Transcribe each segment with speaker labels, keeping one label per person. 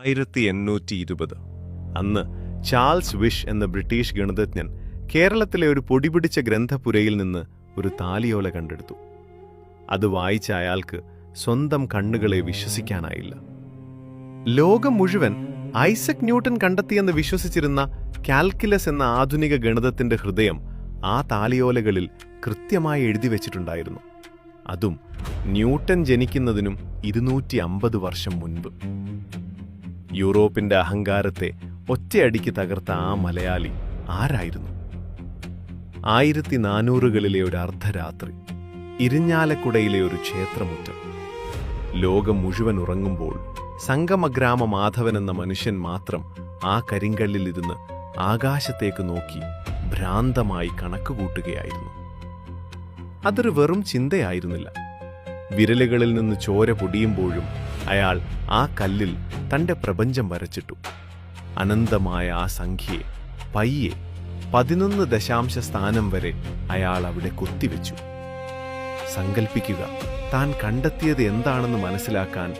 Speaker 1: 1820 അന്ന് Charles wish എന്ന British ഗണിതജ്ഞൻ കേരളത്തിലെ ഒരു പൊടിപിടിച്ച ഗ്രന്ഥപുരയിൽ നിന്ന് ഒരു താലിയോല കണ്ടെടുത്തു. അത് വായിച്ച അയാൾക്ക് സ്വന്തം കണ്ണുകളെ വിശ്വസിക്കാനായില്ല. ലോകം മുഴുവൻ ഐസക് ന്യൂട്ടൻ കണ്ടെത്തിയെന്ന് വിശ്വസിച്ചിരുന്ന കാൽക്കുലസ് എന്ന ആധുനിക ഗണിതത്തിന്റെ ഹൃദയം ആ താലിയോലകളിൽ കൃത്യമായി എഴുതി വച്ചിട്ടുണ്ടായിരുന്നു. അതും ന്യൂട്ടൻ ജനിക്കുന്നതിനും 250 വർഷം മുൻപ്. യൂറോപ്പിന്റെ അഹങ്കാരത്തെ ഒറ്റയടിക്ക് തകർത്ത ആ മലയാളി ആരായിരുന്നു? 1400കളിലെ ഒരു അർദ്ധരാത്രി, ഇരിഞ്ഞാലക്കുടയിലെ ഒരു ക്ഷേത്രമുറ്റം. ലോകം മുഴുവൻ ഉറങ്ങുമ്പോൾ സംഗമഗ്രാമ മാധവൻ എന്ന മനുഷ്യൻ മാത്രം ആ കരിങ്കല്ലിലിരുന്ന് ആകാശത്തേക്ക് നോക്കി ഭ്രാന്തമായി കണക്കുകൂട്ടുകയായിരുന്നു. അതൊരു വെറും ചിന്തയായിരുന്നില്ല. വിരലുകളിൽ നിന്ന് ചോര പൊടിയുമ്പോഴും അയാൾ ആ കല്ലിൽ തന്റെ പ്രപഞ്ചം വരച്ചിട്ടു. അനന്തമായ ആ സംഖ്യയെ പയ്യെ 11 ദശാംശ സ്ഥാനം വരെ അയാൾ അവിടെ കൊത്തിവെച്ചു. സങ്കൽപ്പിക്കുക, താൻ കണ്ടെത്തിയത് എന്താണെന്ന് മനസ്സിലാക്കാൻ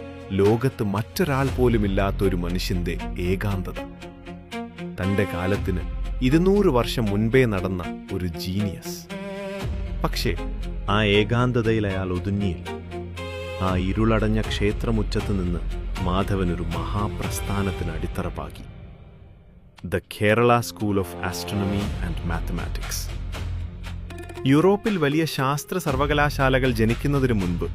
Speaker 1: ലോകത്ത് മറ്റൊരാൾ പോലുമില്ലാത്തൊരു മനുഷ്യന്റെ ഏകാന്തത. തന്റെ കാലത്തിന് 200 വർഷം മുൻപേ നടന്ന ഒരു ജീനിയസ്. പക്ഷേ ആ ഏകാന്തതയിൽ അയാൾ ഒതുങ്ങിയില്ല. ആ ഇരുളടഞ്ഞ ക്ഷേത്രമുറ്റത്ത് നിന്ന് മാധവൻ ഒരു മഹാപ്രസ്ഥാനത്തിന് അടിത്തറപ്പാക്കി. The Kerala school of astronomy and mathematics. യൂറോപ്പിൽ വലിയ ശാസ്ത്ര സർവകലാശാലകൾ ജനിക്കുന്നതിനു മുൻപ്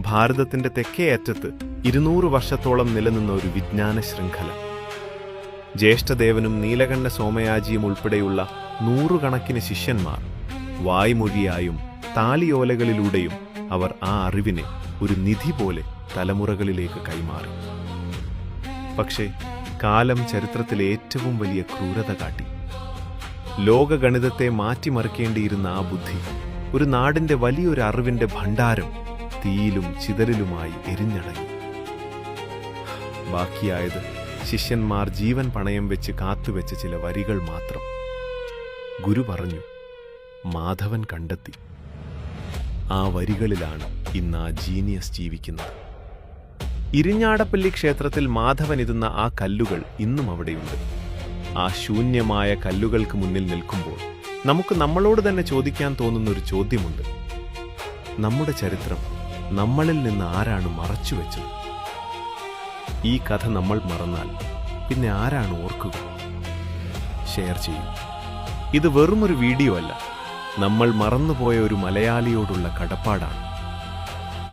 Speaker 1: ഭാരതത്തിന്റെ തെക്കേ അറ്റത്ത് 200 വർഷത്തോളം നിലനിന്ന ഒരു വിജ്ഞാന ശൃംഖല. ജ്യേഷ്ഠദേവനും നീലകണ്ഠ സോമയാജിയും ഉൾപ്പെടെയുള്ള 100 കണക്കിന് ശിഷ്യന്മാർ വായ്മൊഴിയായും താലിയോലകളിലൂടെയും അവർ ആ അറിവിനെ ഒരു നിധി പോലെ തലമുറകളിലേക്ക് കൈമാറി. പക്ഷേ കാലം ചരിത്രത്തിലെ ഏറ്റവും വലിയ ക്രൂരത കാട്ടി. ലോകഗണിതത്തെ മാറ്റിമറിക്കേണ്ടിയിരുന്ന ആ ബുദ്ധി, ഒരു നാടിന്റെ വലിയൊരു അറിവിന്റെ ഭണ്ഡാരം, തീയിലും ചിതറിലുമായി എരിഞ്ഞടങ്ങി. ബാക്കിയായത് ശിഷ്യന്മാർ ജീവൻ പണയം വെച്ച് കാത്തുവെച്ച ചില വരികൾ മാത്രം. ഗുരു പറഞ്ഞു, മാധവൻ കണ്ടെത്തി. ആ വരികളിലാണ് ഇന്ന് ആ ജീനിയസ് ജീവിക്കുന്നത്. ഇരിഞ്ഞാടപ്പള്ളി ക്ഷേത്രത്തിൽ മാധവൻ ഇരുന്ന ആ കല്ലുകൾ ഇന്നും അവിടെയുണ്ട്. ആ ശൂന്യമായ കല്ലുകൾക്ക് മുന്നിൽ നിൽക്കുമ്പോൾ നമുക്ക് നമ്മളോട് തന്നെ ചോദിക്കാൻ തോന്നുന്ന ഒരു ചോദ്യമുണ്ട്. നമ്മുടെ ചരിത്രം നമ്മളിൽ നിന്ന് ആരാണ് മറച്ചുവെച്ചത്? ഈ കഥ നമ്മൾ മറന്നാൽ പിന്നെ ആരാണ് ഓർക്കുക? ഷെയർ ചെയ്യൂ. ഇത് വെറുമൊരു വീഡിയോ അല്ല, നമ്മൾ മറന്നുപോയ ഒരു മലയാളിയോടുള്ള കടപ്പാടാണ്.